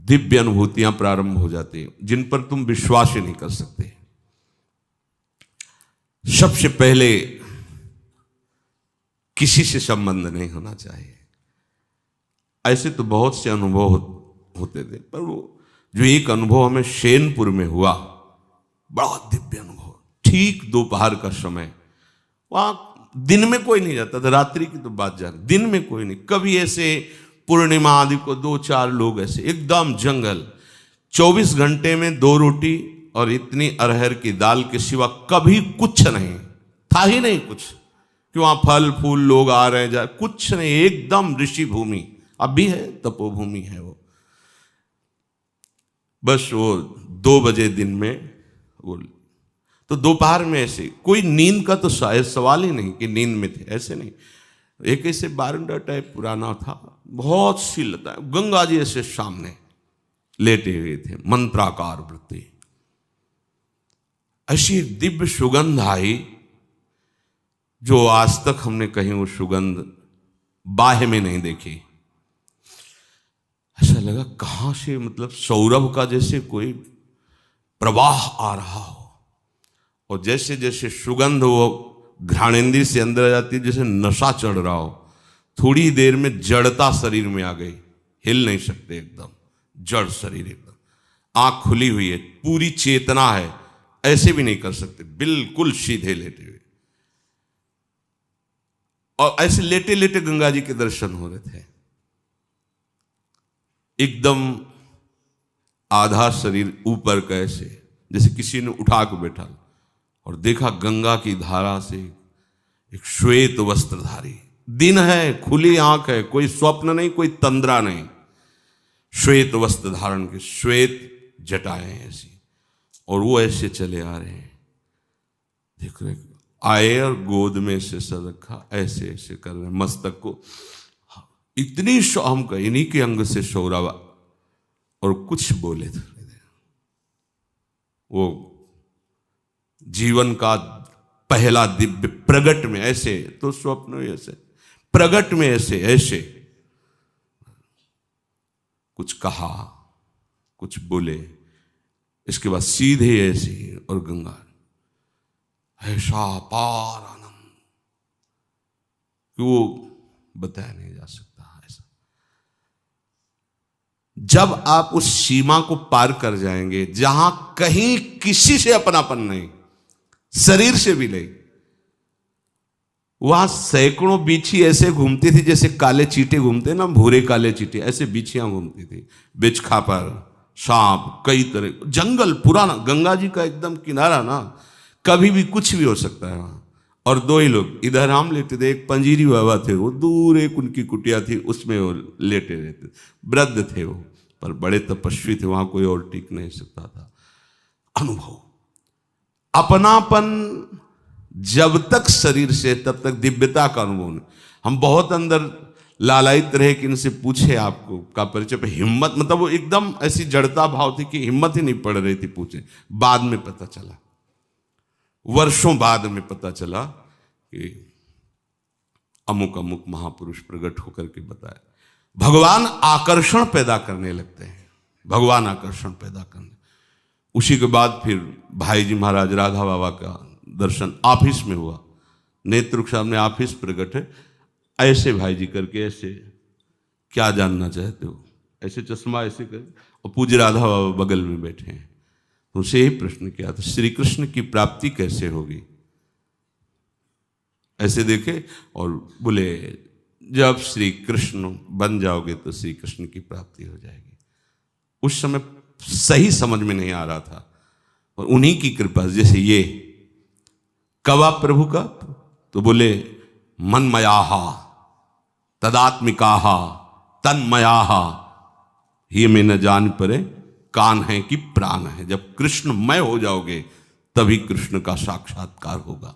दिव्य अनुभूतियां प्रारंभ हो जाती हैं जिन पर तुम विश्वास ही नहीं कर सकते। सबसे पहले किसी से संबंध नहीं होना चाहिए। ऐसे तो बहुत से अनुभव होते थे, पर वो जो एक अनुभव हमें शेनपुर में हुआ, बड़ा दिव्य अनुभव। ठीक दोपहर का समय, वहां दिन में कोई नहीं जाता था, रात्रि की तो बात जा रही, दिन में कोई नहीं। कभी ऐसे पूर्णिमा आदि को 2-4 लोग ऐसे, एकदम जंगल, 24 घंटे में 2 रोटी और इतनी अरहर की दाल के सिवा कभी कुछ नहीं था, ही नहीं कुछ कि वहां फल फूल लोग आ रहे जा, कुछ नहीं, एकदम ऋषि भूमि। अब भी है, तपोभूमि है वो। बस वो 2 बजे दिन में वो, तो दोपहर में ऐसे कोई नींद का तो शायद सवाल ही नहीं कि नींद में थे, ऐसे नहीं। एक ऐसे बारंडा टाइप पुराना था, बहुत सी लता, गंगा जी ऐसे सामने लेटे हुए थे, मंत्राकार वृत्ति। ऐसी एक दिव्य सुगंध आई जो आज तक हमने कहीं वो सुगंध बाह्य में नहीं देखी। ऐसा लगा कहां से, मतलब सौरभ का जैसे कोई प्रवाह आ रहा हो, और जैसे जैसे सुगंध वो घ्राणेंद्रिय से अंदर आ जाती है, जैसे नशा चढ़ रहा हो। थोड़ी देर में जड़ता शरीर में आ गई, हिल नहीं सकते, एकदम जड़ शरीर, एकदम आंख खुली हुई है, पूरी चेतना है, ऐसे भी नहीं कर सकते, बिल्कुल सीधे लेटे हुए। और ऐसे लेटे लेटे गंगा जी के दर्शन हो रहे थे। एकदम आधा शरीर ऊपर कैसे, जैसे किसी ने उठा के बैठा, और देखा गंगा की धारा से एक श्वेत वस्त्रधारी, दिन है, खुली आंख है, कोई स्वप्न नहीं, कोई तंद्रा नहीं, श्वेत वस्त्र धारण के, श्वेत जटाएं ऐसी, और वो ऐसे चले आ रहे हैं। देख रहे आए और गोद में से सर रखा, ऐसे ऐसे कर रहे, मस्तक को इतनी हम का इन्हीं के अंग से शौरावा, और कुछ बोले थे। वो जीवन का पहला दिव्य प्रगट में ऐसे, तो स्वप्न में ऐसे, प्रगट में ऐसे ऐसे कुछ कहा, कुछ बोले, इसके बाद सीधे ऐसे, और गंगा ऐसा पार आनंद कि वो बताया नहीं जा सकता। ऐसा जब आप उस सीमा को पार कर जाएंगे जहां कहीं किसी से अपनापन नहीं, शरीर से भी नहीं, वहां सैकड़ों बीछी ऐसे घूमती थी जैसे काले चींटे घूमते ना, भूरे काले चींटे, ऐसे बीछियां घूमती थी, बिचखापर, सांप, कई तरह, जंगल पुराना, गंगा जी का एकदम किनारा ना, कभी भी कुछ भी हो सकता है वहां। और 2 ही लोग, इधर हम लेटे थे, एक पंजीरी बाबा थे, वो दूर एक उनकी कुटिया थी, उसमें वो लेटे रहते, वृद्ध थे वो, पर बड़े तपस्वी थे, वहां कोई और टिक नहीं सकता था। अनुभव, अपनापन जब तक शरीर से, तब तक दिव्यता का अनुभव नहीं। हम बहुत अंदर लालायित रहे कि इनसे पूछे आपको का परिचय, पे हिम्मत, मतलब वो एकदम ऐसी जड़ता भाव थी कि हिम्मत ही नहीं पड़ रही थी पूछे। बाद में पता चला, वर्षों बाद में पता चला कि अमुक अमुक महापुरुष प्रकट होकर के बताया। भगवान आकर्षण पैदा करने लगते हैं, भगवान आकर्षण पैदा करने। उसी के बाद फिर भाई जी महाराज राधा बाबा का दर्शन ऑफिस में हुआ, नेत्र के सामने ऑफिस प्रकट है, ऐसे भाई जी करके, ऐसे क्या जानना चाहते हो, ऐसे चश्मा ऐसे कर, और पूज्य राधा बाबा बगल में बैठे हैं। तो उसे यही प्रश्न किया था, श्री कृष्ण की प्राप्ति कैसे होगी? ऐसे देखे और बोले, जब श्री कृष्ण बन जाओगे तो श्री कृष्ण की प्राप्ति हो जाएगी। उस समय सही समझ में नहीं आ रहा था, और उन्हीं की कृपा, जैसे ये कब आप प्रभु का, तो बोले मनमयाहा तदात्मिकाहा तन्मयाहा, ये में न जान परे कान है कि प्राण है। जब कृष्णमय हो जाओगे तभी कृष्ण का साक्षात्कार होगा।